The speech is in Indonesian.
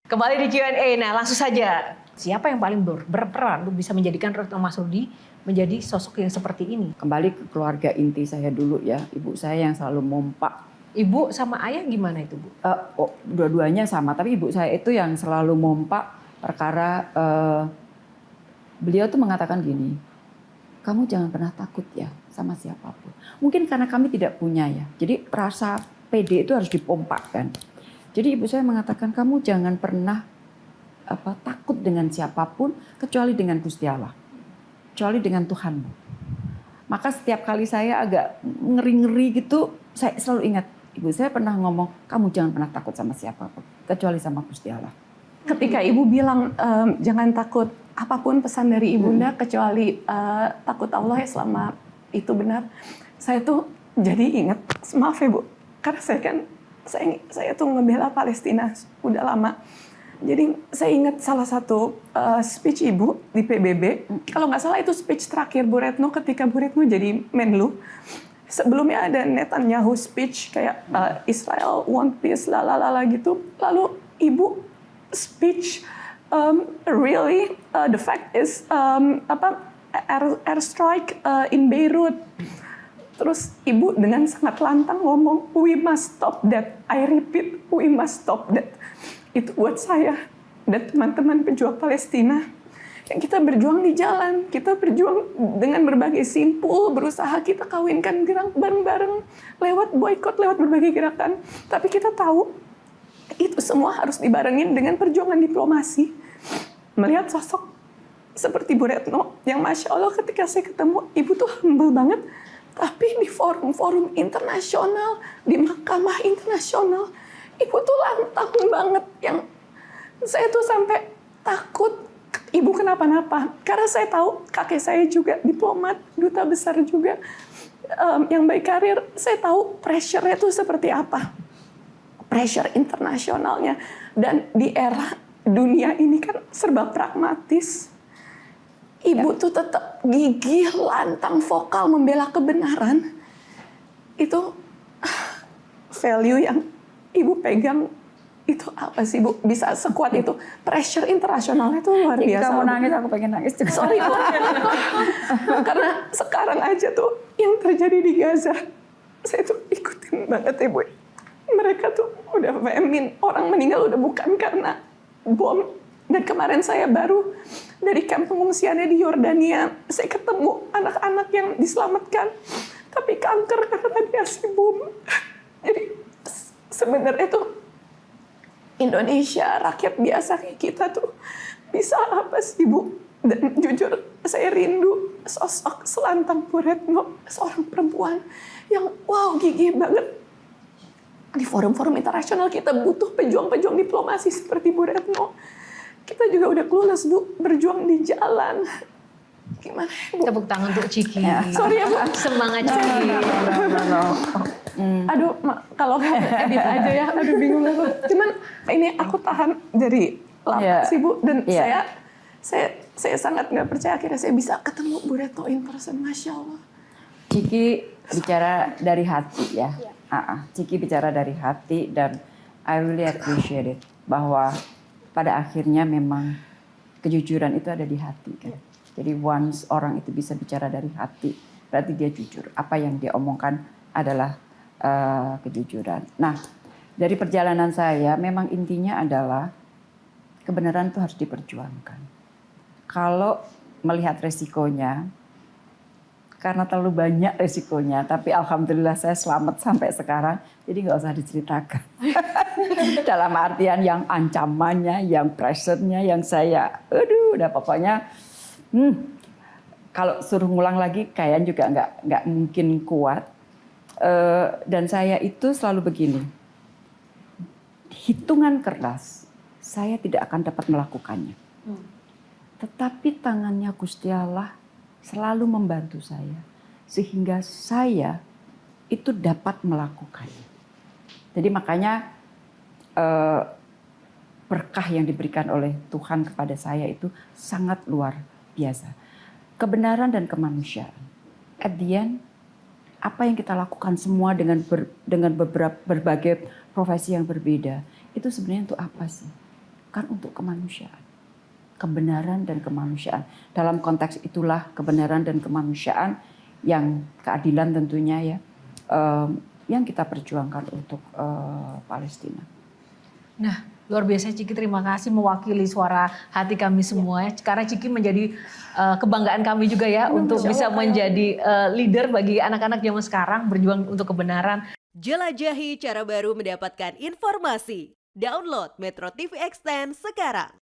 Kembali di Q&A, nah langsung saja. Siapa yang paling berperan untuk bisa menjadikan Retno Marsudi menjadi sosok yang seperti ini? Kembali ke keluarga inti saya dulu ya, ibu saya yang selalu mompak. Ibu sama ayah gimana itu, Bu? Dua-duanya sama, tapi ibu saya itu yang selalu mompak perkara beliau tuh mengatakan gini, kamu jangan pernah takut ya sama siapapun. Mungkin karena kami tidak punya ya, jadi rasa pede itu harus dipompakkan. Jadi ibu saya mengatakan kamu jangan pernah takut dengan siapapun kecuali dengan Gusti Allah, kecuali dengan Tuhanmu. Maka setiap kali saya agak ngeri-ngeri gitu, saya selalu ingat ibu saya pernah ngomong, kamu jangan pernah takut sama siapapun kecuali sama Gusti Allah. Ketika ibu bilang jangan takut apapun pesan dari ibunda kecuali takut Allah ya selama itu benar, saya tuh jadi ingat, maaf ya Bu, karena saya tuh ngebela Palestina udah lama. Jadi saya ingat salah satu speech ibu di PBB, kalau nggak salah itu speech terakhir Bu Retno ketika Bu Retno jadi Menlu. Sebelumnya ada Netanyahu speech kayak Israel want peace lalalala gitu. Lalu ibu speech really the fact is airstrike in Beirut. Terus ibu dengan sangat lantang ngomong, we must stop that. I repeat, we must stop that. Itu buat saya dan teman-teman pejuang Palestina. Yang kita berjuang di jalan, kita berjuang dengan berbagai simpul, berusaha kita kawinkan gerak bareng-bareng, lewat boykot, lewat berbagai gerakan. Tapi kita tahu, itu semua harus dibarengin dengan perjuangan diplomasi. Melihat sosok seperti Bu Retno, yang Masya Allah ketika saya ketemu, ibu tuh humble banget. Tapi di forum-forum internasional, di mahkamah internasional, ibu tuh lantang banget. Yang saya tuh sampai takut ibu kenapa-napa. Karena saya tahu kakek saya juga diplomat, duta besar juga, yang baik karir. Saya tahu pressure-nya itu seperti apa. Pressure internasionalnya. Dan di era dunia ini kan serba pragmatis. Ibu tuh tetap gigih, lantang, vokal membela kebenaran. Itu value yang ibu pegang. Itu apa sih Bu? Bisa sekuat itu. Pressure internasionalnya itu luar biasa. Kamu nangis, aku pengen nangis juga. Sorry Bu. Karena sekarang aja tuh yang terjadi di Gaza, saya tuh ikutin banget ya Bu. Mereka tuh udah famine, orang meninggal udah bukan karena bom. Dan kemarin saya baru dari kamp pengungsiannya di Yordania, saya ketemu anak-anak yang diselamatkan, tapi kanker karena radiasi bom. Jadi sebenarnya tuh Indonesia, rakyat biasa kayak kita tuh bisa apa sih Bu? Dan jujur saya rindu sosok selantang Bu Retno, seorang perempuan yang wow gigih banget. Di forum-forum internasional kita butuh pejuang-pejuang diplomasi seperti Bu Retno. Kita juga udah clueless Bu, berjuang di jalan. Gimana Bu? Tepuk tangan untuk Ciki. Ya. Sorry ya Bu. Semangat Ciki. Aduh, kalau kamu edit aja ya, aduh bingung aku. Cuman ini aku tahan dari lama sih Bu, dan saya sangat nggak percaya akhirnya saya bisa ketemu Bu Retno in person, Masya Allah. Ciki bicara dari hati ya. Ciki bicara dari hati dan I really appreciate it. Bahwa pada akhirnya memang kejujuran itu ada di hati kan. Jadi once orang itu bisa bicara dari hati, berarti dia jujur. Apa yang dia omongkan adalah kejujuran. Nah, dari perjalanan saya memang intinya adalah kebenaran itu harus diperjuangkan. Kalau melihat resikonya, karena terlalu banyak resikonya, tapi alhamdulillah saya selamat sampai sekarang, jadi nggak usah diceritakan. Dalam artian yang ancamannya, yang pressure-nya, yang saya, udah pokoknya, kalau suruh ngulang lagi, kayaknya juga nggak mungkin kuat. Dan saya itu selalu begini, hitungan keras, saya tidak akan dapat melakukannya. Tetapi tangannya Gusti Allah selalu membantu saya, sehingga saya itu dapat melakukannya. Jadi makanya berkah yang diberikan oleh Tuhan kepada saya itu sangat luar biasa. Kebenaran dan kemanusiaan. At the end, apa yang kita lakukan semua dengan berbagai profesi yang berbeda, itu sebenarnya untuk apa sih? kan untuk kemanusiaan. Kebenaran dan kemanusiaan. Dalam konteks itulah kebenaran dan kemanusiaan yang keadilan tentunya ya, yang kita perjuangkan untuk Palestina. Nah, luar biasa Ciki, terima kasih mewakili suara hati kami semua ya. Karena Ciki menjadi kebanggaan kami juga ya untuk bisa menjadi leader bagi anak-anak zaman sekarang berjuang untuk kebenaran. Jelajahi cara baru mendapatkan informasi. Download Metro TV Extend sekarang.